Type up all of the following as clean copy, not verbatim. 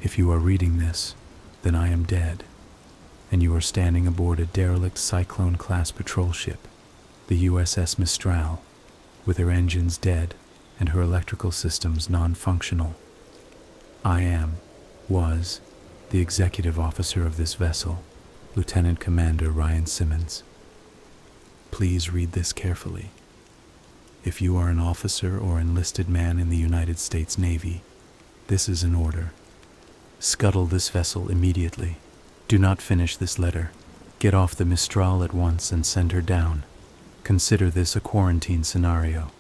If you are reading this, then I am dead, and you are standing aboard a derelict Cyclone-class patrol ship, the USS Mistral, with her engines dead and her electrical systems non-functional. I was, the executive officer of this vessel, Lieutenant Commander Ryan Simmons. Please read this carefully. If you are an officer or enlisted man in the United States Navy, this is an order. Scuttle this vessel immediately. Do not finish this letter. Get off the Mistral at once and send her down. Consider this a quarantine scenario.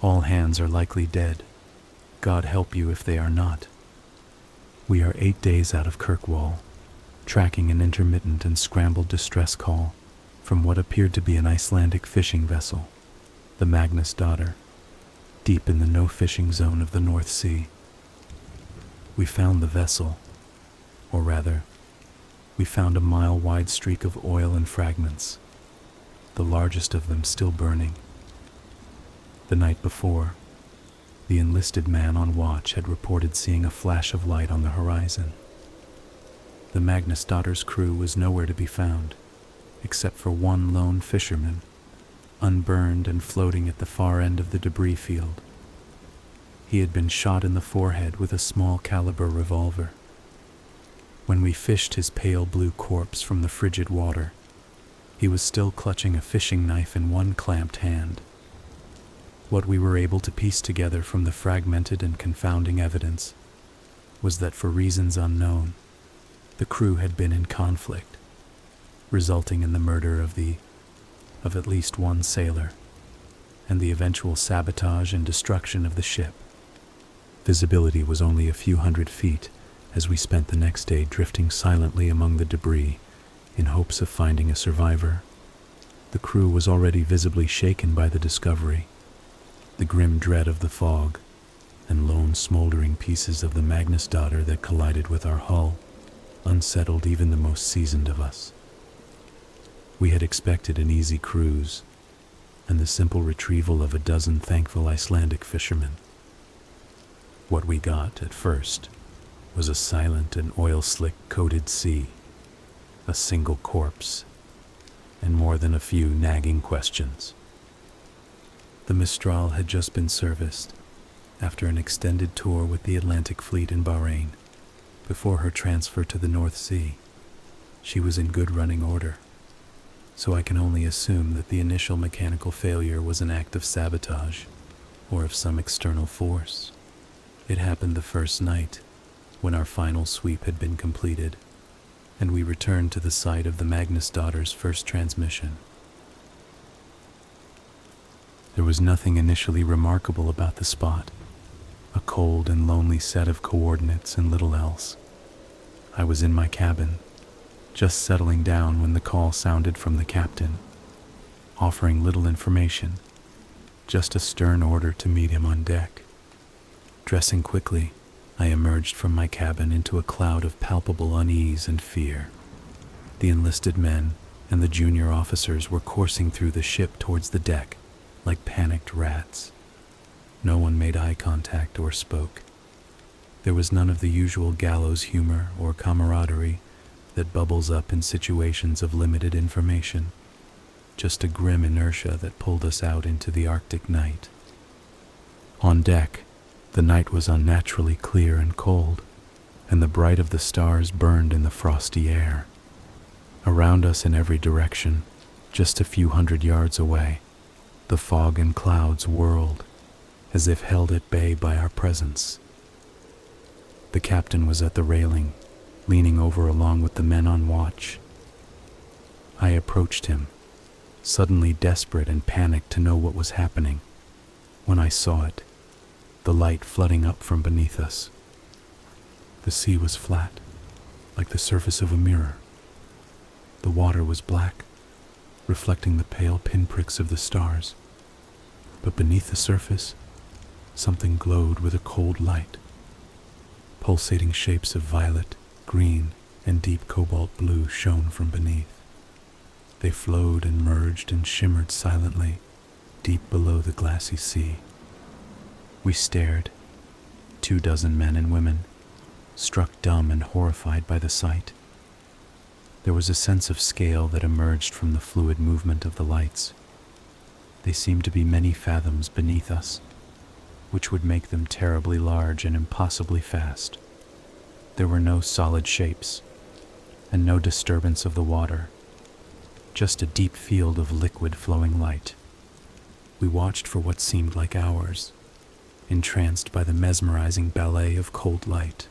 All hands are likely dead. God help you if they are not. We are 8 days out of Kirkwall, tracking an intermittent and scrambled distress call from what appeared to be an Icelandic fishing vessel, the Magnus Daughter, deep in the no-fishing zone of the North Sea. We found the vessel, or rather, we found a mile-wide streak of oil and fragments, the largest of them still burning. The night before, the enlisted man on watch had reported seeing a flash of light on the horizon. The Magnus Daughter's crew was nowhere to be found, except for one lone fisherman, unburned and floating at the far end of the debris field. He had been shot in the forehead with a small caliber revolver. When we fished his pale blue corpse from the frigid water, he was still clutching a fishing knife in one clamped hand. What we were able to piece together from the fragmented and confounding evidence was that for reasons unknown, the crew had been in conflict, resulting in the murder of at least one sailor, and the eventual sabotage and destruction of the ship. Visibility was only a few hundred feet as we spent the next day drifting silently among the debris in hopes of finding a survivor. The crew was already visibly shaken by the discovery. The grim dread of the fog and lone smoldering pieces of the Magnus Daughter that collided with our hull unsettled even the most seasoned of us. We had expected an easy cruise and the simple retrieval of a dozen thankful Icelandic fishermen. What we got at first was a silent and oil-slick coated sea, a single corpse, and more than a few nagging questions. The Mistral had just been serviced after an extended tour with the Atlantic Fleet in Bahrain. Before her transfer to the North Sea, she was in good running order, so I can only assume that the initial mechanical failure was an act of sabotage or of some external force. It happened the first night, when our final sweep had been completed, and we returned to the site of the Magnus Daughter's first transmission. There was nothing initially remarkable about the spot, a cold and lonely set of coordinates and little else. I was in my cabin, just settling down when the call sounded from the captain, offering little information, just a stern order to meet him on deck. Dressing quickly, I emerged from my cabin into a cloud of palpable unease and fear. The enlisted men and the junior officers were coursing through the ship towards the deck like panicked rats. No one made eye contact or spoke. There was none of the usual gallows humor or camaraderie that bubbles up in situations of limited information, just a grim inertia that pulled us out into the Arctic night. On deck, the night was unnaturally clear and cold, and the bright of the stars burned in the frosty air. Around us in every direction, just a few hundred yards away, the fog and clouds whirled, as if held at bay by our presence. The captain was at the railing, leaning over along with the men on watch. I approached him, suddenly desperate and panicked to know what was happening, when I saw it, the light flooding up from beneath us. The sea was flat, like the surface of a mirror. The water was black, reflecting the pale pinpricks of the stars, but beneath the surface, something glowed with a cold light. Pulsating shapes of violet, green, and deep cobalt blue shone from beneath. They flowed and merged and shimmered silently, deep below the glassy sea. We stared, 24 men and women, struck dumb and horrified by the sight. There was a sense of scale that emerged from the fluid movement of the lights. They seemed to be many fathoms beneath us, which would make them terribly large and impossibly fast. There were no solid shapes, and no disturbance of the water, just a deep field of liquid flowing light. We watched for what seemed like hours, entranced by the mesmerizing ballet of cold light,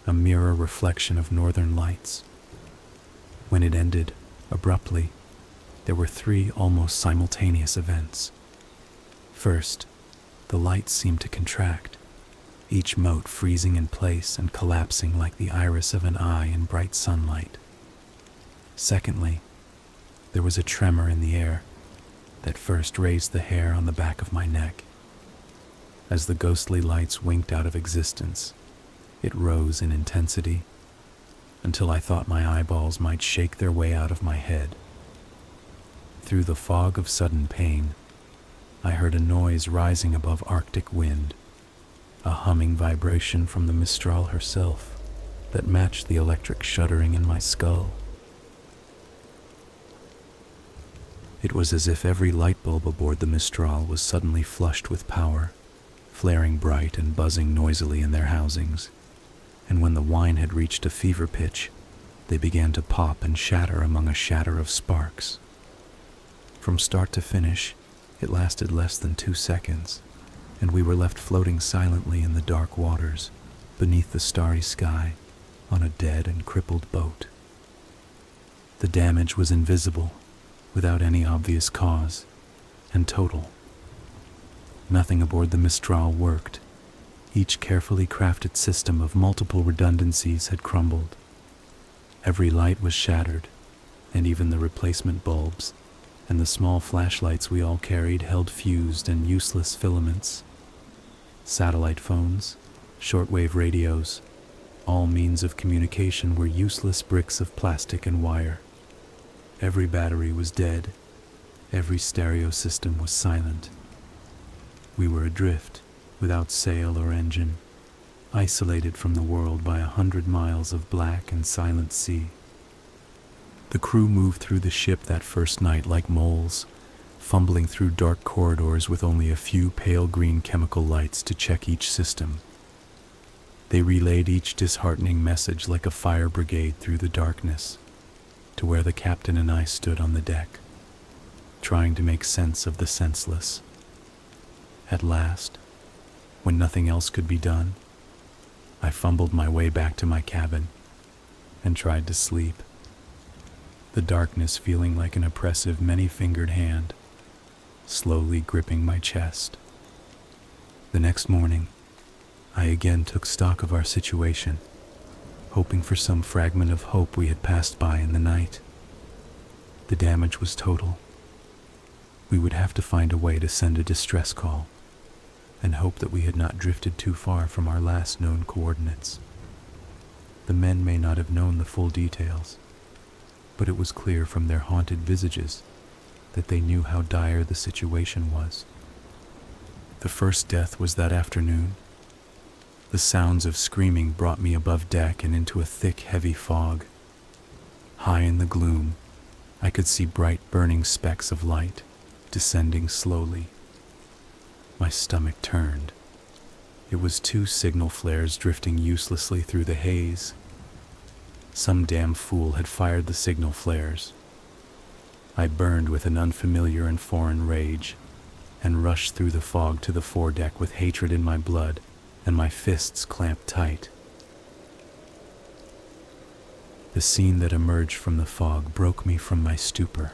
a mirror reflection of northern lights. When it ended, abruptly, there were three almost simultaneous events. First, the light seemed to contract, each mote freezing in place and collapsing like the iris of an eye in bright sunlight. Secondly, there was a tremor in the air that first raised the hair on the back of my neck. As the ghostly lights winked out of existence, it rose in intensity until I thought my eyeballs might shake their way out of my head. Through the fog of sudden pain, I heard a noise rising above Arctic wind, a humming vibration from the Mistral herself that matched the electric shuddering in my skull. It was as if every light bulb aboard the Mistral was suddenly flushed with power, flaring bright and buzzing noisily in their housings. And when the wine had reached a fever pitch, they began to pop and shatter among a shatter of sparks. From start to finish, it lasted less than 2 seconds, and we were left floating silently in the dark waters, beneath the starry sky, on a dead and crippled boat. The damage was invisible, without any obvious cause, and total. Nothing aboard the Mistral worked. Each carefully crafted system of multiple redundancies had crumbled. Every light was shattered, and even the replacement bulbs and the small flashlights we all carried held fused and useless filaments. Satellite phones, shortwave radios, all means of communication were useless bricks of plastic and wire. Every battery was dead. Every stereo system was silent. We were adrift, without sail or engine, isolated from the world by 100 miles of black and silent sea. The crew moved through the ship that first night like moles, fumbling through dark corridors with only a few pale green chemical lights to check each system. They relayed each disheartening message like a fire brigade through the darkness, to where the captain and I stood on the deck, trying to make sense of the senseless. At last, when nothing else could be done, I fumbled my way back to my cabin and tried to sleep, the darkness feeling like an oppressive many-fingered hand, slowly gripping my chest. The next morning, I again took stock of our situation, hoping for some fragment of hope we had passed by in the night. The damage was total. We would have to find a way to send a distress call, and hope that we had not drifted too far from our last known coordinates. The men may not have known the full details, but it was clear from their haunted visages that they knew how dire the situation was. The first death was that afternoon. The sounds of screaming brought me above deck and into a thick, heavy fog. High in the gloom, I could see bright, burning specks of light descending slowly. My stomach turned. It was 2 signal flares drifting uselessly through the haze. Some damn fool had fired the signal flares. I burned with an unfamiliar and foreign rage, and rushed through the fog to the foredeck with hatred in my blood and my fists clamped tight. The scene that emerged from the fog broke me from my stupor.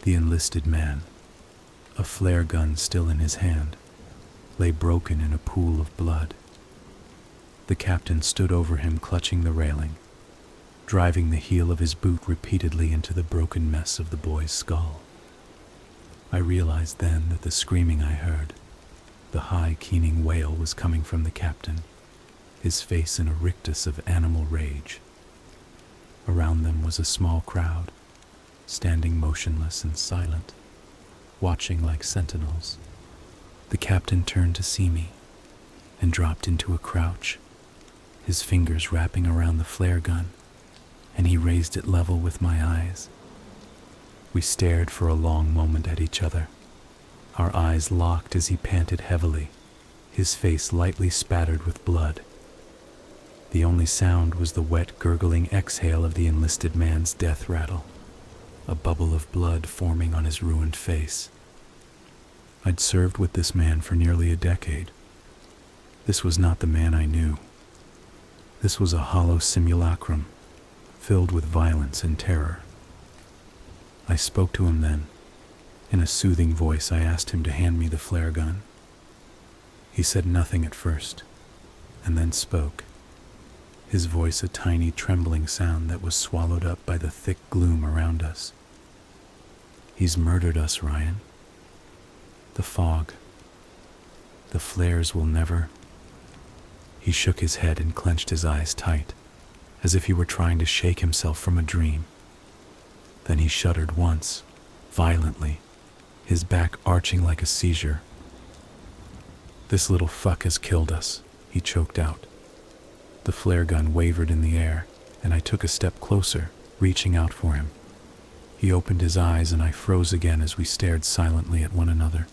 The enlisted man, a flare gun still in his hand, lay broken in a pool of blood. The captain stood over him clutching the railing, driving the heel of his boot repeatedly into the broken mess of the boy's skull. I realized then that the screaming I heard, the high, keening wail, was coming from the captain, his face in a rictus of animal rage. Around them was a small crowd, standing motionless and silent, watching like sentinels. The captain turned to see me and dropped into a crouch, his fingers wrapping around the flare gun, and he raised it level with my eyes. We stared for a long moment at each other, our eyes locked as he panted heavily, his face lightly spattered with blood. The only sound was the wet, gurgling exhale of the enlisted man's death rattle, a bubble of blood forming on his ruined face. I'd served with this man for nearly a decade. This was not the man I knew. This was a hollow simulacrum, filled with violence and terror. I spoke to him then. In a soothing voice, I asked him to hand me the flare gun. He said nothing at first, and then spoke, his voice a tiny trembling sound that was swallowed up by the thick gloom around us. He's murdered us, Ryan. The fog. The flares will never... He shook his head and clenched his eyes tight, as if he were trying to shake himself from a dream. Then he shuddered once, violently, his back arching like a seizure. "This little fuck has killed us," he choked out. The flare gun wavered in the air, and I took a step closer, reaching out for him. He opened his eyes, and I froze again as we stared silently at one another.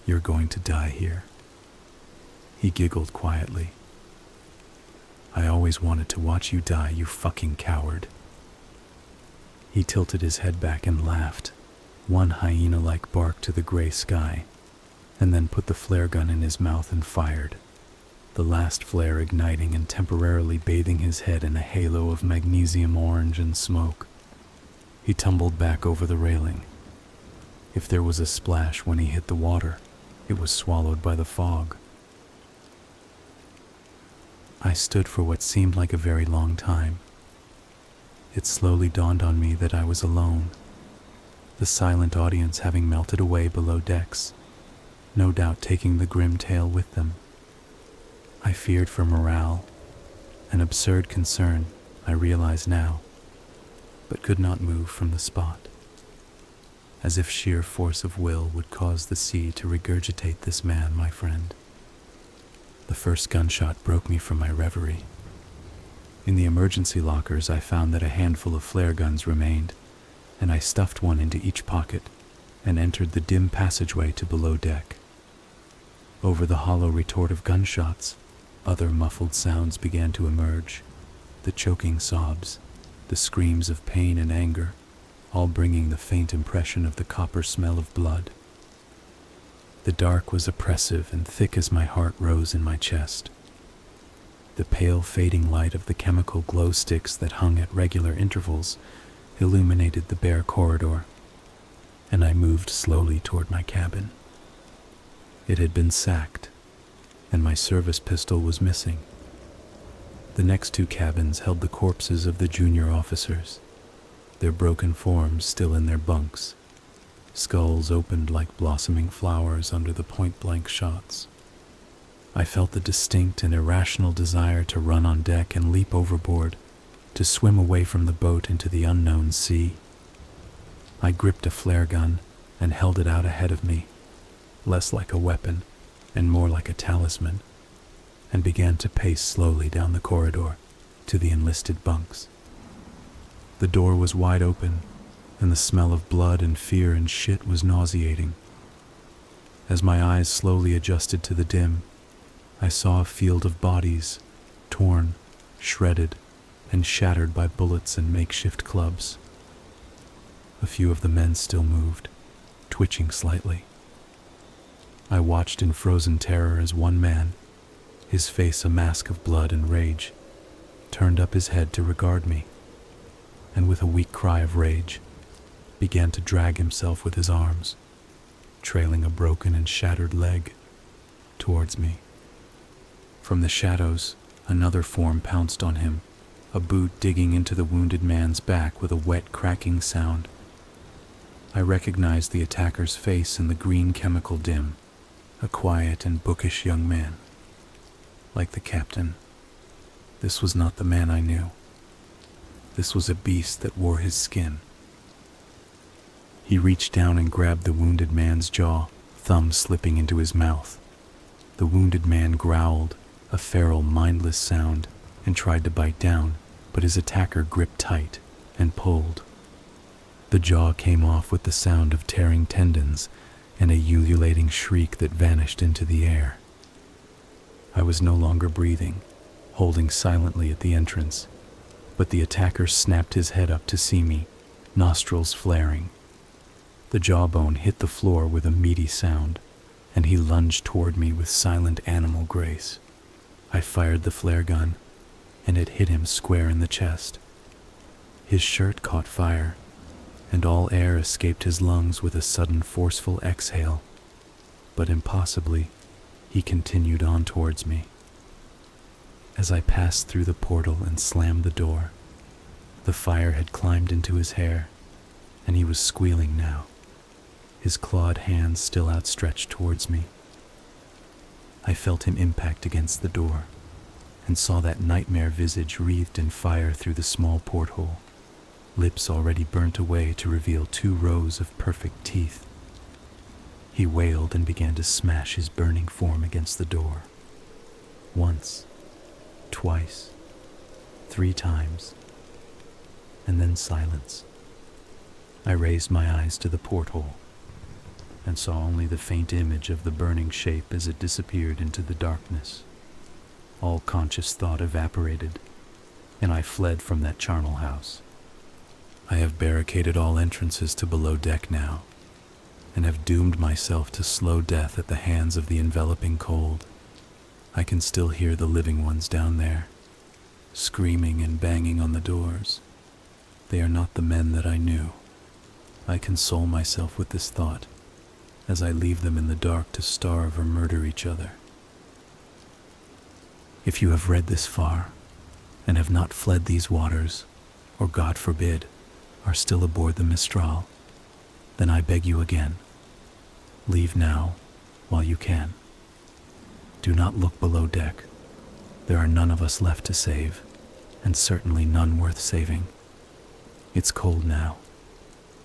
"You're going to die here," he giggled quietly. "I always wanted to watch you die, you fucking coward." He tilted his head back and laughed, one hyena-like bark to the gray sky, and then put the flare gun in his mouth and fired, the last flare igniting and temporarily bathing his head in a halo of magnesium orange and smoke. He tumbled back over the railing. If there was a splash when he hit the water, it was swallowed by the fog. I stood for what seemed like a very long time. It slowly dawned on me that I was alone, the silent audience having melted away below decks, no doubt taking the grim tale with them. I feared for morale, an absurd concern, I realize now, but could not move from the spot, as if sheer force of will would cause the sea to regurgitate this man, my friend. The first gunshot broke me from my reverie. In the emergency lockers, I found that a handful of flare guns remained, and I stuffed one into each pocket and entered the dim passageway to below deck. Over the hollow retort of gunshots, other muffled sounds began to emerge, the choking sobs, the screams of pain and anger, all bringing the faint impression of the copper smell of blood. The dark was oppressive and thick as my heart rose in my chest. The pale fading light of the chemical glow sticks that hung at regular intervals illuminated the bare corridor, and I moved slowly toward my cabin. It had been sacked, and my service pistol was missing. The next two cabins held the corpses of the junior officers, their broken forms still in their bunks, skulls opened like blossoming flowers under the point-blank shots. I felt the distinct and irrational desire to run on deck and leap overboard, to swim away from the boat into the unknown sea. I gripped a flare gun and held it out ahead of me, less like a weapon and more like a talisman, and began to pace slowly down the corridor to the enlisted bunks. The door was wide open, and the smell of blood and fear and shit was nauseating. As my eyes slowly adjusted to the dim, I saw a field of bodies, torn, shredded, and shattered by bullets and makeshift clubs. A few of the men still moved, twitching slightly. I watched in frozen terror as one man, his face a mask of blood and rage, turned up his head to regard me, and with a weak cry of rage, began to drag himself with his arms, trailing a broken and shattered leg, towards me. From the shadows, another form pounced on him, a boot digging into the wounded man's back with a wet, cracking sound. I recognized the attacker's face in the green chemical dim, a quiet and bookish young man. Like the captain, this was not the man I knew. This was a beast that wore his skin. He reached down and grabbed the wounded man's jaw, thumb slipping into his mouth. The wounded man growled, a feral, mindless sound, and tried to bite down, but his attacker gripped tight and pulled. The jaw came off with the sound of tearing tendons and a ululating shriek that vanished into the air. I was no longer breathing, holding silently at the entrance, but the attacker snapped his head up to see me, nostrils flaring. The jawbone hit the floor with a meaty sound, and he lunged toward me with silent animal grace. I fired the flare gun, and it hit him square in the chest. His shirt caught fire, and all air escaped his lungs with a sudden forceful exhale. But impossibly, he continued on towards me. As I passed through the portal and slammed the door, the fire had climbed into his hair, and he was squealing now, his clawed hands still outstretched towards me. I felt him impact against the door, and saw that nightmare visage wreathed in fire through the small porthole, lips already burnt away to reveal 2 rows of perfect teeth. He wailed and began to smash his burning form against the door. Once, twice, 3 times, and then silence. I raised my eyes to the porthole and saw only the faint image of the burning shape as it disappeared into the darkness. All conscious thought evaporated, and I fled from that charnel house. I have barricaded all entrances to below deck now, and have doomed myself to slow death at the hands of the enveloping cold. I can still hear the living ones down there, screaming and banging on the doors. They are not the men that I knew. I console myself with this thought, as I leave them in the dark to starve or murder each other. If you have read this far, and have not fled these waters, or God forbid, are still aboard the Mistral, then I beg you again, leave now while you can. Do not look below deck. There are none of us left to save, and certainly none worth saving. It's cold now,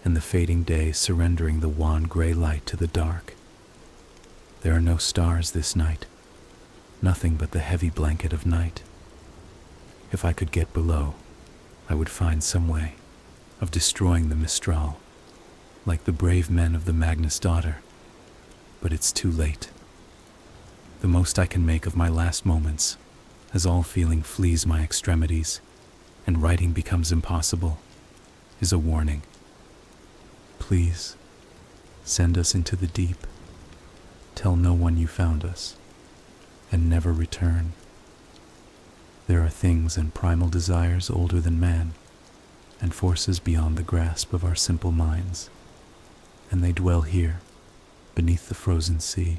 and the fading day surrendering the wan gray light to the dark. There are no stars this night, nothing but the heavy blanket of night. If I could get below, I would find some way of destroying the Mistral, like the brave men of the Magnus Daughter, but it's too late. The most I can make of my last moments, as all feeling flees my extremities, and writing becomes impossible, is a warning. Please, send us into the deep. Tell no one you found us, and never return. There are things and primal desires older than man, and forces beyond the grasp of our simple minds, and they dwell here, beneath the frozen sea.